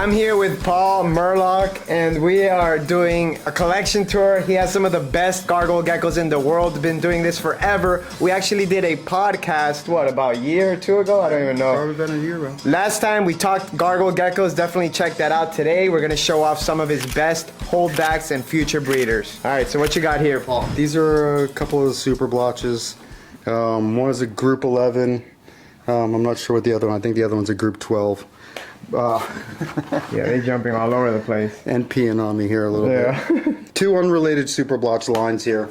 I'm here with Paul Morlock, and we are doing a collection tour. He has some of the best gargoyle geckos in the world. Been doing this forever. We actually did a podcast, what, about a year or two ago? I don't even know. Probably been a year ago. Last time we talked gargoyle geckos. Definitely check that out. Today we're gonna show off some of his best holdbacks and future breeders. All right, so what you got here, Paul? These are a couple of super blotches. One is a group 11. I'm not sure what the other one. I think the other one's a group 12. Yeah, they're jumping all over the place. And peeing on me here a little bit. Two unrelated super blotch lines here.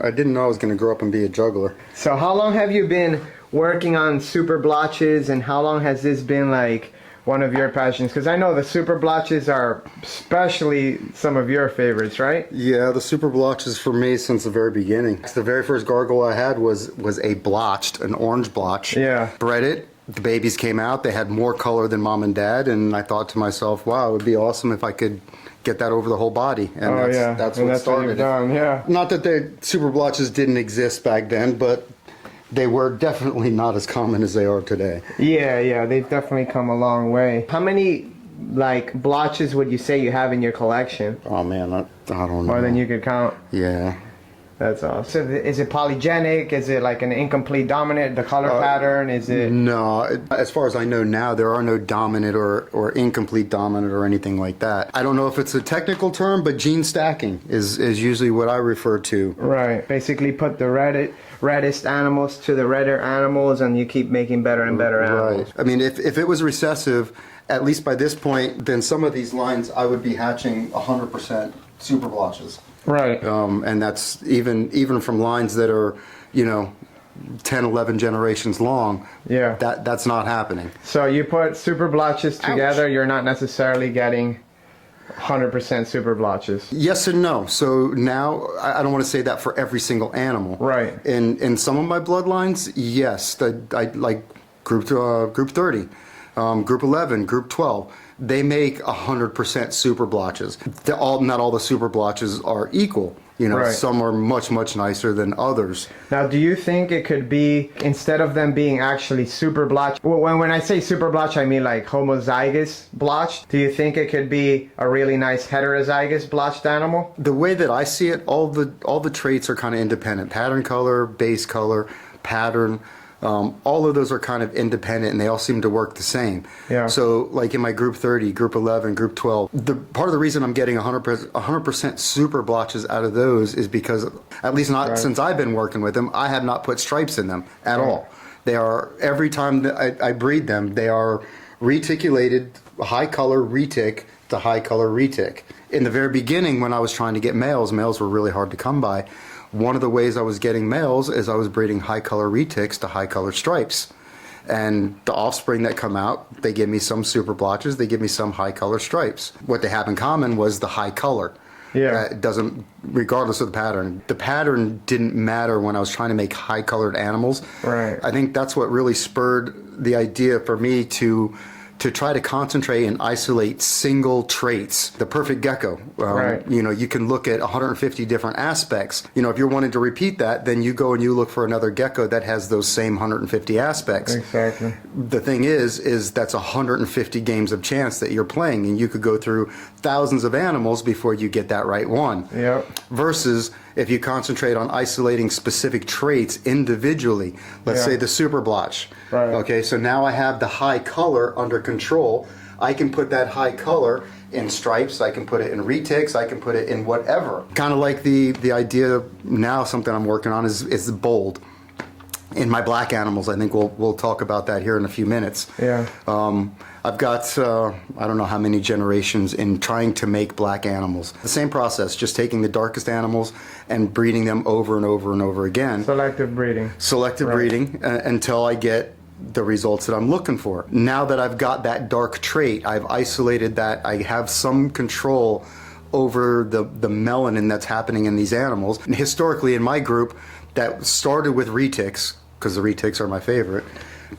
I didn't know I was going to grow up and be a juggler. So how long have you been working on super blotches, and how long has this been like one of your passions? Because I know the super blotches are especially some of your favorites, right? Yeah, the super blotches for me since the very beginning. The very first gargoyle I had was a blotched, an orange blotch. Yeah. Bred it. The babies came out. They had more color than mom and dad, and I thought to myself, wow, it would be awesome if I could get that over the whole body. And that's what started you've done, yeah. Not that the super blotches didn't exist back then, but they were definitely not as common as they are today. Yeah, they've definitely come a long way. How many like blotches would you say you have in your collection? Oh man, I don't know. More than you could count. Yeah. That's awesome. So is it polygenic? Is it like an incomplete dominant? The color pattern? Is it? No. As far as I know now, there are no dominant or incomplete dominant or anything like that. I don't know if it's a technical term, but gene stacking is usually what I refer to. Right. Basically put the reddest animals to the redder animals, and you keep making better and better animals. Right. I mean, if it was recessive, at least by this point, then some of these lines I would be hatching 100% super blotches. Right. And that's even from lines that are, 10, 11 generations long. Yeah. That's not happening. So you put super blotches together, you're not necessarily getting 100% super blotches. Yes and no. So now, I don't want to say that for every single animal. Right. In some of my bloodlines, yes. I like group 30, group 11, group 12. They make 100% super blotches. Not all the super blotches are equal. Right. Some are much, much nicer than others. Now, do you think it could be, instead of them being actually super blotch, when I say super blotch, I mean like homozygous blotched. Do you think it could be a really nice heterozygous blotched animal? The way that I see it, all the traits are kind of independent. Pattern color, base color, pattern. All of those are kind of independent, and they all seem to work the same. Yeah. So like in my group 30, group 11, group 12, part of the reason I'm getting 100% super blotches out of those is because, at least not since I've been working with them, I have not put stripes in them at all. They are, every time that I breed them, they are reticulated, high color retic to high color retic. In the very beginning, when I was trying to get males were really hard to come by. One of the ways I was getting males is I was breeding high color retics to high color stripes. And the offspring that come out, they give me some super blotches, they give me some high color stripes. What they have in common was the high color. Yeah. It doesn't, regardless of the pattern. The pattern didn't matter when I was trying to make high colored animals. Right. I think that's what really spurred the idea for me to try to concentrate and isolate single traits. The perfect gecko. Right. You can look at 150 different aspects. If you're wanting to repeat that, then you go and you look for another gecko that has those same 150 aspects. Exactly. The thing is that's 150 games of chance that you're playing, and you could go through thousands of animals before you get that right one. Yep. Versus if you concentrate on isolating specific traits individually, let's say the super blotch. Right. Okay, so now I have the high color under control. I can put that high color in stripes, I can put it in retics, I can put it in whatever. Kind of like the idea now, something I'm working on is bold. In my black animals, I think we'll talk about that here in a few minutes. Yeah. I've got, I don't know how many generations in trying to make black animals. The same process, just taking the darkest animals and breeding them over and over and over again. Selective breeding. Selective breeding until I get the results that I'm looking for. Now that I've got that dark trait, I've isolated that, I have some control over the melanin that's happening in these animals. And historically in my group, that started with retics, because the retics are my favorite.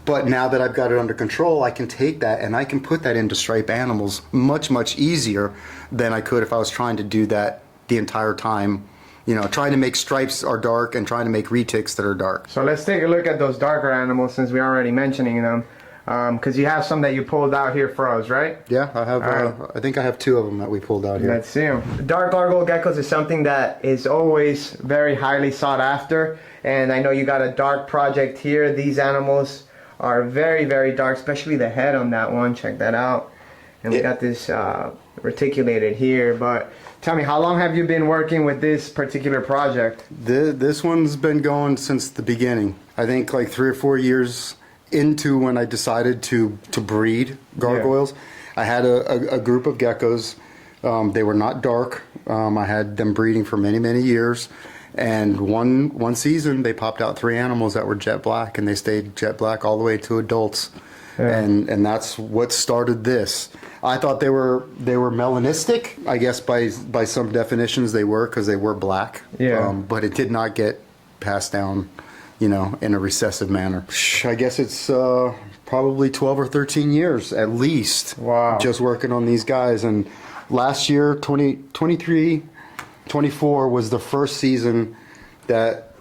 But now that I've got it under control, I can take that and I can put that into stripe animals much, much easier than I could if I was trying to do that the entire time. Trying to make stripes are dark and trying to make retics that are dark. So let's take a look at those darker animals, since we're already mentioning them. Because you have some that you pulled out here for us, right? Yeah, I have. I think I have 2 of them that we pulled out here. Let's see them. Dark gargoyle geckos is something that is always very highly sought after, and I know you got a dark project here. These animals are very, very dark, especially the head on that one. Check that out. And we got this reticulated here. But tell me, how long have you been working with this particular project? This one's been going since the beginning. I think like 3 or 4 years into when I decided to breed gargoyles. I had a group of geckos. They were not dark. I had them breeding for many, many years. And one season, they popped out 3 animals that were jet black, and they stayed jet black all the way to adults. Yeah. And that's what started this. I thought they were melanistic. I guess by some definitions they were, because they were black. Yeah. But it did not get passed down, in a recessive manner. I guess it's probably 12 or 13 years at least. Wow. Just working on these guys. And last year, 2023, 24 was the first season that,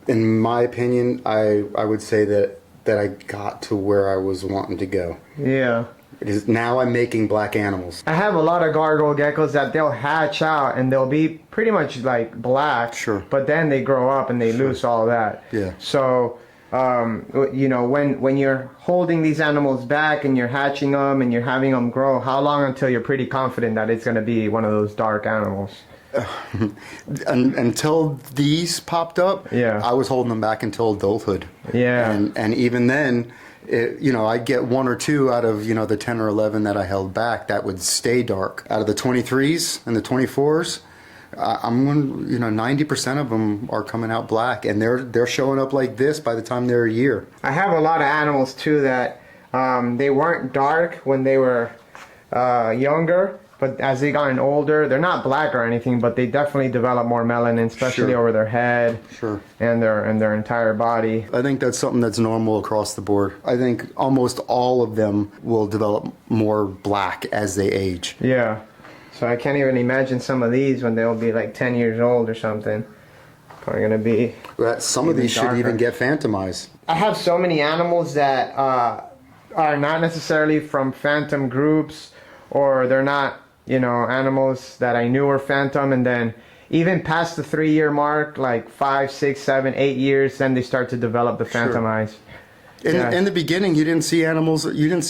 in my opinion, I would say that I got to where I was wanting to go. Yeah. Because now I'm making black animals. I have a lot of gargoyle geckos that they'll hatch out and they'll be pretty much like black. Sure. But then they grow up and they lose all that. Yeah. So, when you're holding these animals back and you're hatching them and you're having them grow, how long until you're pretty confident that it's going to be one of those dark animals? Until these popped up, yeah, I was holding them back until adulthood. Yeah. And even then, I'd get 1 or 2 out of, the 10 or 11 that I held back that would stay dark. Out of the 23s and the 24s, 90% of them are coming out black, and they're showing up like this by the time they're a year. I have a lot of animals too that they weren't dark when they were younger, but as they gotten older, they're not black or anything, but they definitely develop more melanin, especially over their head, and their entire body. I think that's something that's normal across the board. I think almost all of them will develop more black as they age. Yeah. So I can't even imagine some of these when they'll be like 10 years old or something. Probably gonna be. Some of these should even get phantomized. I have so many animals that are not necessarily from phantom groups, or they're not, animals that I knew were phantom, and then even past the 3-year mark, like 5, 6, 7, 8 years, then they start to develop the phantom eyes. In the beginning, you didn't see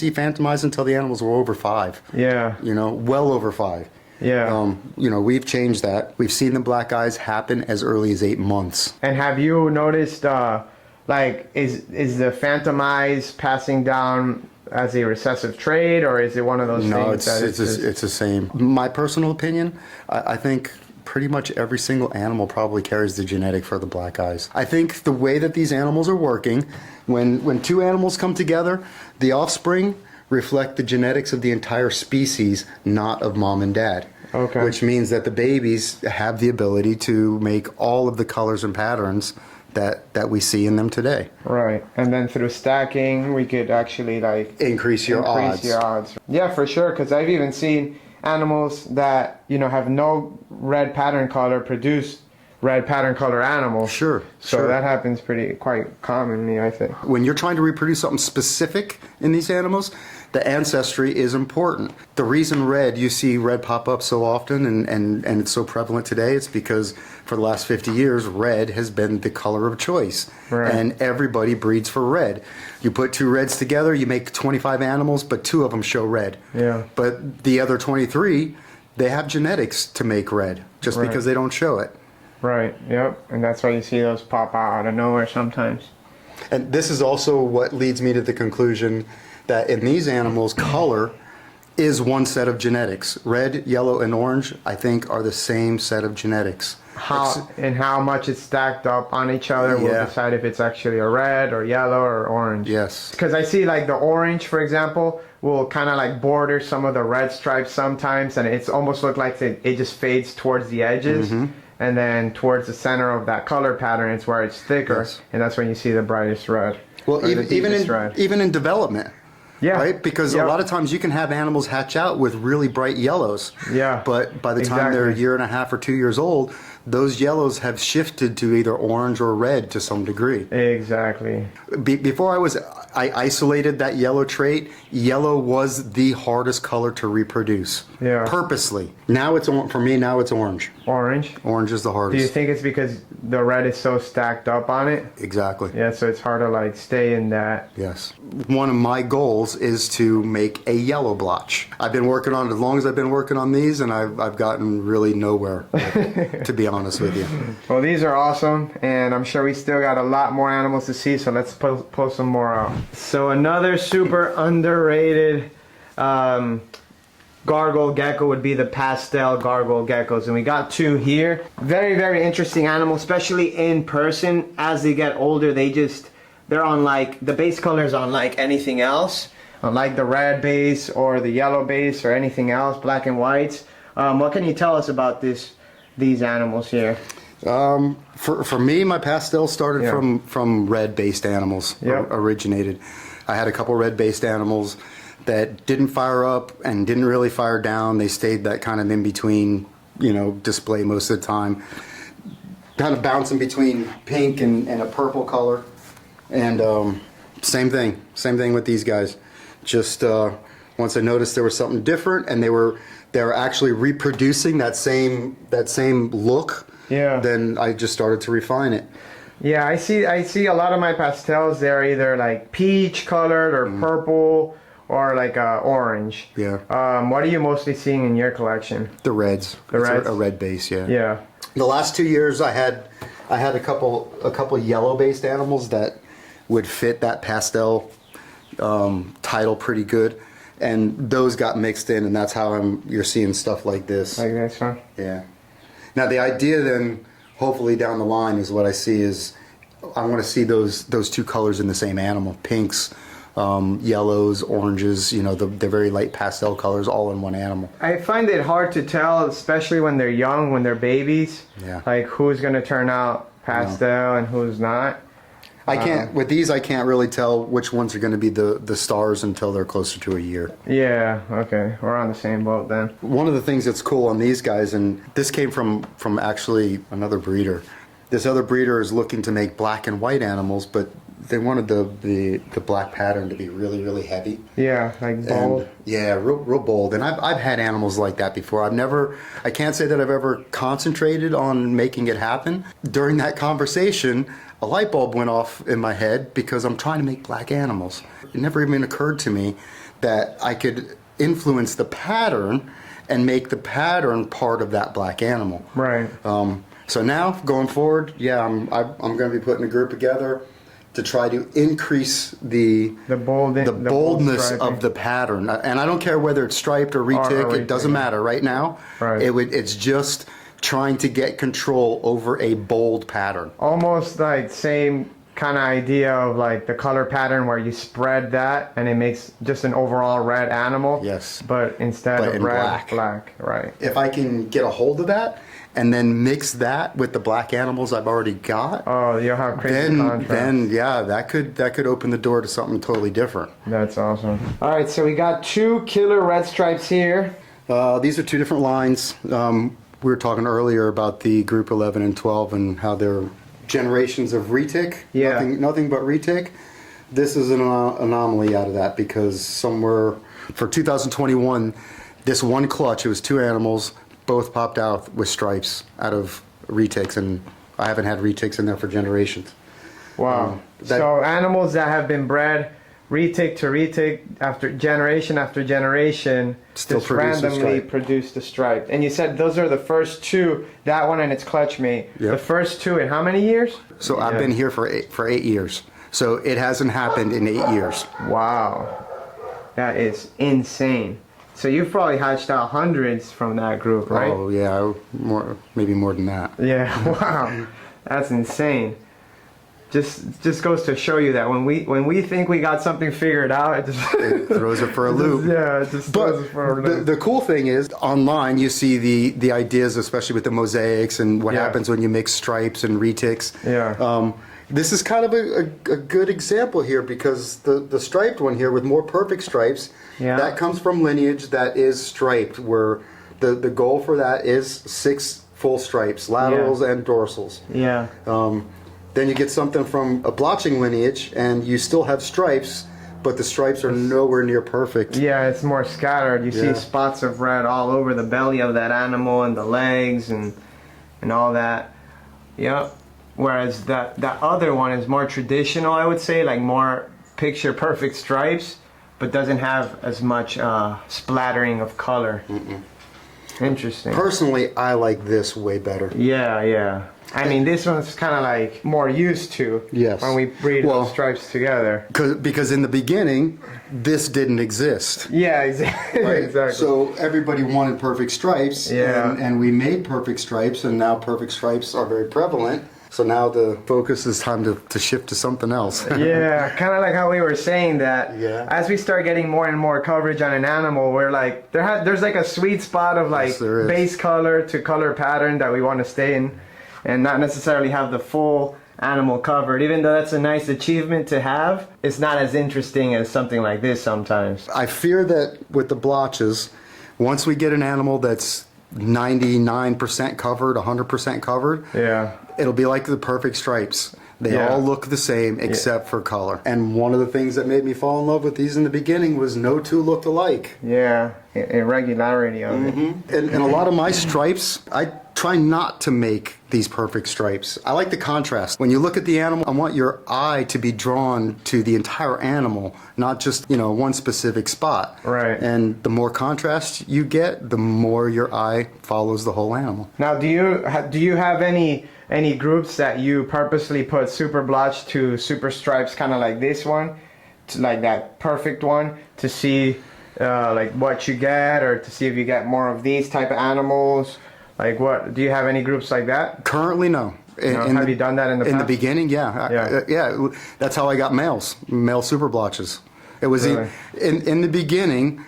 phantom eyes until the animals were over 5. Yeah. Well over 5. Yeah. We've changed that. We've seen the black eyes happen as early as 8 months. And have you noticed, is the phantom eyes passing down as a recessive trait, or is it one of those things that it's the same. My personal opinion, I think pretty much every single animal probably carries the genetic for the black eyes. I think the way that these animals are working, when 2 animals come together, the offspring reflect the genetics of the entire species, not of mom and dad. Okay. Which means that the babies have the ability to make all of the colors and patterns that we see in them today. Right. And then through stacking, we could actually increase your odds. Yeah, for sure, because I've even seen animals that have no red pattern color produce red pattern color animals. Sure. So that happens quite commonly, I think. When you're trying to reproduce something specific in these animals, the ancestry is important. The reason you see red pop up so often and it's so prevalent today, it's because for the last 50 years, red has been the color of choice. Right. And everybody breeds for red. You put 2 reds together, you make 25 animals, but 2 of them show red. Yeah. But the other 23, they have genetics to make red, just because they don't show it. Right, yep. And that's why you see those pop out of nowhere sometimes. And this is also what leads me to the conclusion that in these animals, color is one set of genetics. Red, yellow, and orange, I think, are the same set of genetics. How much it's stacked up on each other will decide if it's actually a red or yellow or orange. Yes. Because I see the orange, for example, will kind of border some of the red stripes sometimes, and it's almost look like it just fades towards the edges. Mm-hmm. And then towards the center of that color pattern, it's where it's thicker, and that's when you see the brightest red. Well, even in development. Yeah. Right? Because a lot of times you can have animals hatch out with really bright yellows. Yeah. But by the time they're a year and a half or 2 years old, those yellows have shifted to either orange or red to some degree. Exactly. Before I isolated that yellow trait. Yellow was the hardest color to reproduce. Yeah. Purposely. Now it's for me. Now it's orange. Orange. Orange is the hardest. Do you think it's because the red is so stacked up on it? Exactly. Yeah, so it's hard to like stay in that. Yes. One of my goals is to make a yellow blotch. I've been working on it as long as I've been working on these, and I've gotten really nowhere, to be honest with you. Well, these are awesome, and I'm sure we still got a lot more animals to see, so let's pull some more out. So another super underrated Gargoyle Gecko would be the Pastel Gargoyle Geckos, and we got two here. Very, very interesting animal, especially in person. As they get older, they're on like, the base color is unlike anything else, unlike the red base or the yellow base or anything else, black and whites. What can you tell us about these animals here? For me, my pastel started from red-based animals. Yep. Originated. I had a couple red-based animals that didn't fire up and didn't really fire down. They stayed that kind of in between, display most of the time. Kind of bouncing between pink and a purple color. And same thing with these guys. Just once I noticed there was something different, and they were actually reproducing that same look. Yeah. Then I just started to refine it. Yeah, I see a lot of my pastels. They're either like peach colored or purple or like orange. Yeah. What are you mostly seeing in your collection? The reds. The reds? A red base. Yeah. Yeah. The last 2 years I had a couple yellow based animals that would fit that pastel title pretty good, and those got mixed in, and that's how you're seeing stuff like this. Like this, huh? Yeah. Now the idea then, hopefully down the line, is what I see is I want to see those two colors in the same animal: pinks, yellows, oranges. The very light pastel colors all in one animal. I find it hard to tell, especially when they're young, when they're babies. Yeah. Like who's gonna turn out pastel and who's not. With these I can't really tell which ones are going to be the stars until they're closer to a year. Yeah, okay. We're on the same boat then. One of the things that's cool on these guys, and this came from actually another breeder. This other breeder is looking to make black and white animals, but they wanted the black pattern to be really, really heavy. Yeah, like bold. And, yeah, real bold. And I've had animals like that before. I can't say that I've ever concentrated on making it happen. During that conversation, a light bulb went off in my head because I'm trying to make black animals. It never even occurred to me that I could influence the pattern and make the pattern part of that black animal. Right. So now, going forward, yeah, I'm going to be putting a group together to try to increase the boldness of the pattern. And I don't care whether it's striped or retic, it doesn't matter right now. Right. It's just trying to get control over a bold pattern. Almost like same kind of idea of like the color pattern where you spread that and it makes just an overall red animal. Yes. But instead of in red, black. Right. If I can get a hold of that and then mix that with the black animals I've already got, oh, you'll have crazy contrast. Then yeah, that could open the door to something totally different. That's awesome. All right, so we got two killer red stripes here. These are two different lines. We were talking earlier about the group 11 and 12 and how they're generations of retic. Yeah. Nothing but retic. This is an anomaly out of that because somewhere for 2021, this one clutch, it was two animals, both popped out with stripes out of retics, and I haven't had retics in there for generations. Wow. So animals that have been bred retic to retic after generation still just randomly produce the stripe. And you said those are the first two, that one and its clutch mate. Yep. The first two in how many years? So I've been here for 8 years. So it hasn't happened in 8 years. Wow. That is insane. So you've probably hatched out hundreds from that group, right? Oh yeah, maybe more than that. Yeah, wow. That's insane. Just goes to show you that when we think we got something figured out, it throws it for a loop. It just throws it for a loop. The cool thing is, online you see the ideas, especially with the mosaics and what happens when you mix stripes and retics. Yeah. This is kind of a good example here because the striped one here with more perfect stripes, that comes from lineage that is striped, where the goal for that is 6 full stripes, laterals and dorsals. Yeah. Then you get something from a blotching lineage, and you still have stripes, but the stripes are nowhere near perfect. Yeah, it's more scattered. You see spots of red all over the belly of that animal and the legs and all that. Yep. Whereas that other one is more traditional, I would say, like more picture perfect stripes, but doesn't have as much splattering of color. Interesting. Personally, I like this way better. Yeah, yeah. I mean, this one's kind of like more used to when we breed those stripes together. Because in the beginning, this didn't exist. Yeah, exactly. Right? Exactly. So everybody wanted perfect stripes, and we made perfect stripes, and now perfect stripes are very prevalent. So now the focus is time to shift to something else. Yeah, kind of like how we were saying that as we start getting more and more coverage on an animal, we're like, there's like a sweet spot of like base color to color pattern that we want to stay in and not necessarily have the full animal covered. Even though that's a nice achievement to have, it's not as interesting as something like this sometimes. I fear that with the blotches, once we get an animal that's 99% covered, 100% covered, it'll be like the perfect stripes. They all look the same except for color. And one of the things that made me fall in love with these in the beginning was no two looked alike. Yeah, irregularity of it. And a lot of my stripes, I try not to make these perfect stripes. I like the contrast. When you look at the animal, I want your eye to be drawn to the entire animal, not just, one specific spot. Right. And the more contrast you get, the more your eye follows the whole animal. Now, do you have any groups that you purposely put super blotch to super stripes, kind of like this one, to like that perfect one, to see like what you get, or to see if you get more of these type of animals? Like, what do you have any groups like that? Currently, no. Have you done that in the past? In the beginning, yeah. That's how I got male super blotches. It was really? in the beginning.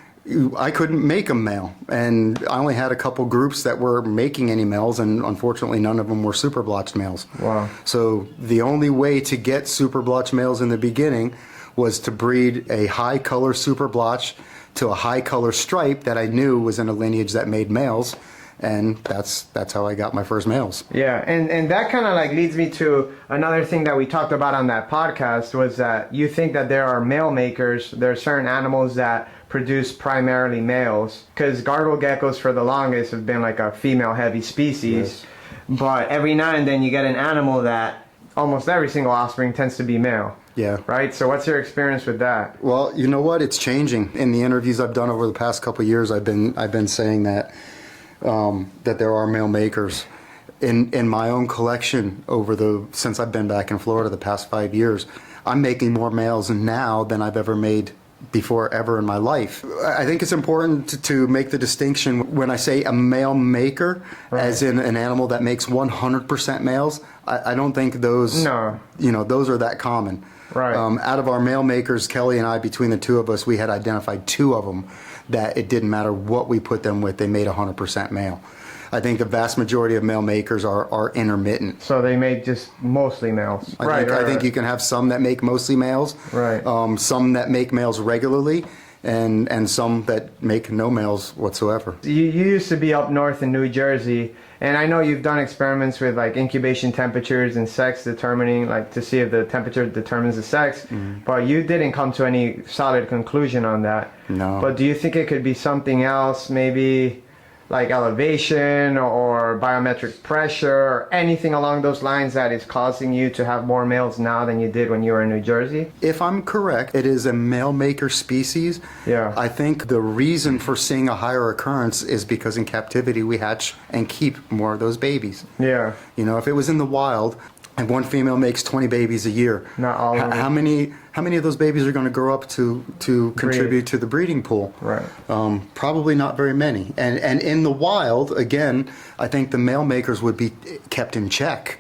I couldn't make a male, and I only had a couple groups that were making any males, and unfortunately none of them were super blotched males. Wow. So the only way to get super blotched males in the beginning was to breed a high color super blotch to a high color stripe that I knew was in a lineage that made males, and that's how I got my first males. Yeah, and that kind of like leads me to another thing that we talked about on that podcast, was that you think that there are male makers, there are certain animals that produce primarily males, because gargoyle geckos for the longest have been like a female heavy species, but every now and then you get an animal that almost every single offspring tends to be male. Yeah. Right? So what's your experience with that? Well, you know what? It's changing. In the interviews I've done over the past couple of years, I've been saying that that there are male makers. In my own collection since I've been back in Florida the past 5 years, I'm making more males now than I've ever made before ever in my life. I think it's important to make the distinction when I say a male maker, as in an animal that makes 100% males. I don't think those those are that common. Right. Out of our male makers, Kelly and I, between the two of us, we had identified 2 of them that it didn't matter what we put them with, they made 100% male. I think the vast majority of male makers are intermittent. So they make just mostly males. I think you can have some that make mostly males, some that make males regularly, and some that make no males whatsoever. You used to be up north in New Jersey, and I know you've done experiments with like incubation temperatures and sex determining, like to see if the temperature determines the sex, but you didn't come to any solid conclusion on that. No. But do you think it could be something else, maybe like elevation or biometric pressure or anything along those lines that is causing you to have more males now than you did when you were in New Jersey? If I'm correct, it is a male maker species. Yeah. I think the reason for seeing a higher occurrence is because in captivity we hatch and keep more of those babies. Yeah. If it was in the wild and one female makes 20 babies a year, not all of them. How many of those babies are going to grow up to contribute to the breeding pool? Right. Probably not very many. And in the wild, again, I think the male makers would be kept in check,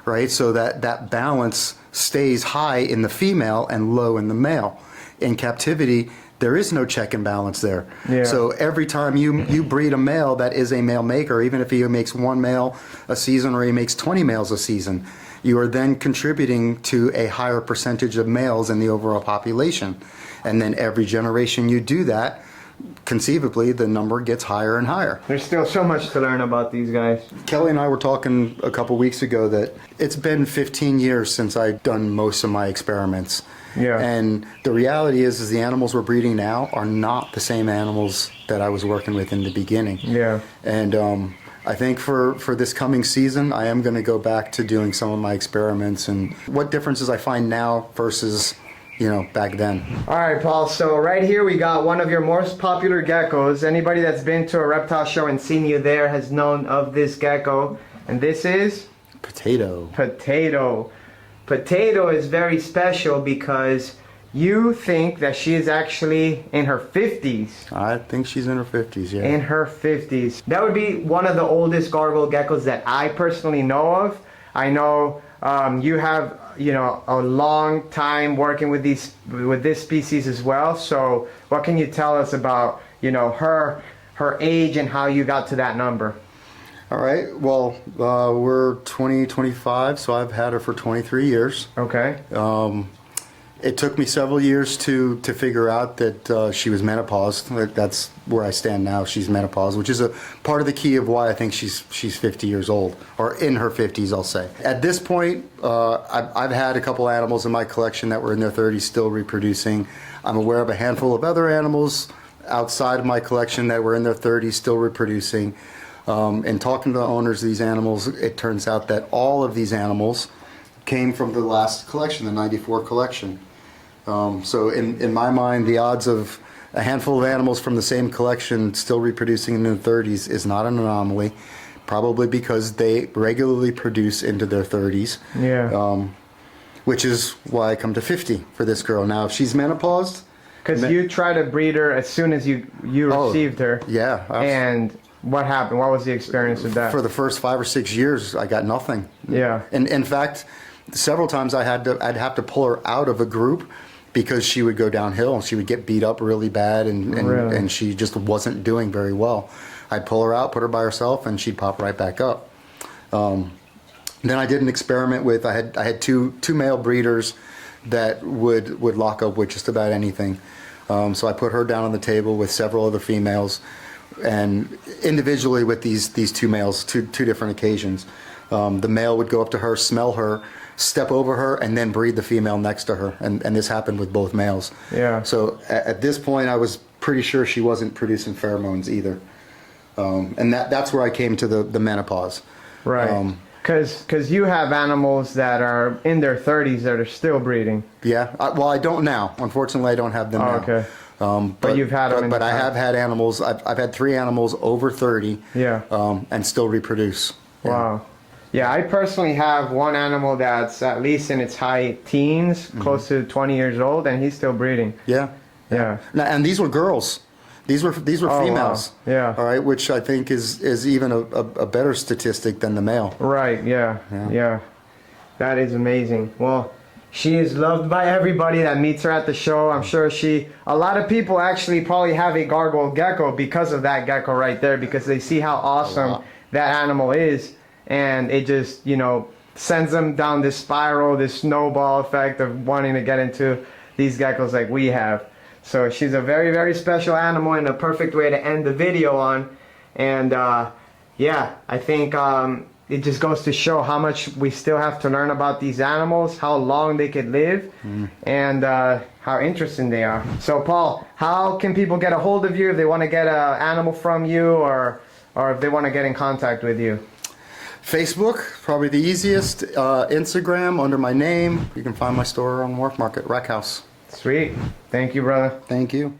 right? So that balance stays high in the female and low in the male. In captivity, there is no check and balance there. Yeah. So every time you breed a male that is a male maker, even if he makes 1 male a season or he makes 20 males a season, you are then contributing to a higher percentage of males in the overall population. And then every generation you do that, conceivably the number gets higher and higher. There's still so much to learn about these guys. Kelly and I were talking a couple weeks ago that it's been 15 years since I've done most of my experiments. Yeah. And the reality is the animals we're breeding now are not the same animals that I was working with in the beginning. Yeah. And I think for this coming season, I am going to go back to doing some of my experiments and what differences I find now versus, back then. All right, Paul. So right here we got one of your most popular geckos. Anybody that's been to a reptile show and seen you there has known of this gecko. And this is? Potato. Potato. Potato is very special because you think that she is actually in her 50s. I think she's in her 50s, yeah. In her 50s. That would be one of the oldest gargoyle geckos that I personally know of. I know you have, a long time working with this species as well. So what can you tell us about, her age and how you got to that number? All right. Well, we're 25, so I've had her for 23 years. Okay. It took me several years to figure out that she was menopaused. That's where I stand now. She's menopaused, which is a part of the key of why I think she's 50 years old, or in her 50s, I'll say. At this point, I've had a couple animals in my collection that were in their 30s still reproducing. I'm aware of a handful of other animals outside of my collection that were in their 30s still reproducing. And talking to the owners of these animals, it turns out that all of these animals came from the last collection, the 94 collection. So in my mind, the odds of a handful of animals from the same collection still reproducing in their 30s is not an anomaly, probably because they regularly produce into their 30s. Yeah. Which is why I come to 50 for this girl. Now, if she's menopaused... Because you tried to breed her as soon as you received her. Yeah. And what happened? What was the experience with that? For the first 5 or 6 years, I got nothing. Yeah. And in fact, several times I'd have to pull her out of a group because she would go downhill. She would get beat up really bad, and she just wasn't doing very well. I'd pull her out, put her by herself, and she'd pop right back up. Then I did an experiment with, I had two male breeders that would lock up with just about anything. So I put her down on the table with several other females, and individually with these two males, two different occasions. The male would go up to her, smell her, step over her, and then breed the female next to her. And this happened with both males. Yeah. So at this point, I was pretty sure she wasn't producing pheromones either. And that's where I came to the menopause. Right. Because you have animals that are in their 30s that are still breeding. Yeah. Well, I don't now. Unfortunately, I don't have them now. Okay. But you've had them. But I have had animals. I've had 3 animals over 30. Yeah. And still reproduce. Wow. Yeah, I personally have one animal that's at least in its high teens, close to 20 years old, and he's still breeding. Yeah. Yeah. Now, and these were girls. These were females. Wow. Yeah. All right, which I think is even a better statistic than the male. Right. Yeah. That is amazing. Well, she is loved by everybody that meets her at the show. I'm sure a lot of people actually probably have a gargoyle gecko because of that gecko right there, because they see how awesome that animal is, and it just, sends them down this spiral, this snowball effect of wanting to get into these geckos like we have. So she's a very, very special animal and a perfect way to end the video on. And yeah, I think it just goes to show how much we still have to learn about these animals, how long they could live, and how interesting they are. So Paul, how can people get a hold of you if they want to get an animal from you, or if they want to get in contact with you? Facebook, probably the easiest. Instagram, under my name. You can find my store on Wharf Market, Rhachouse. Sweet. Thank you, brother. Thank you.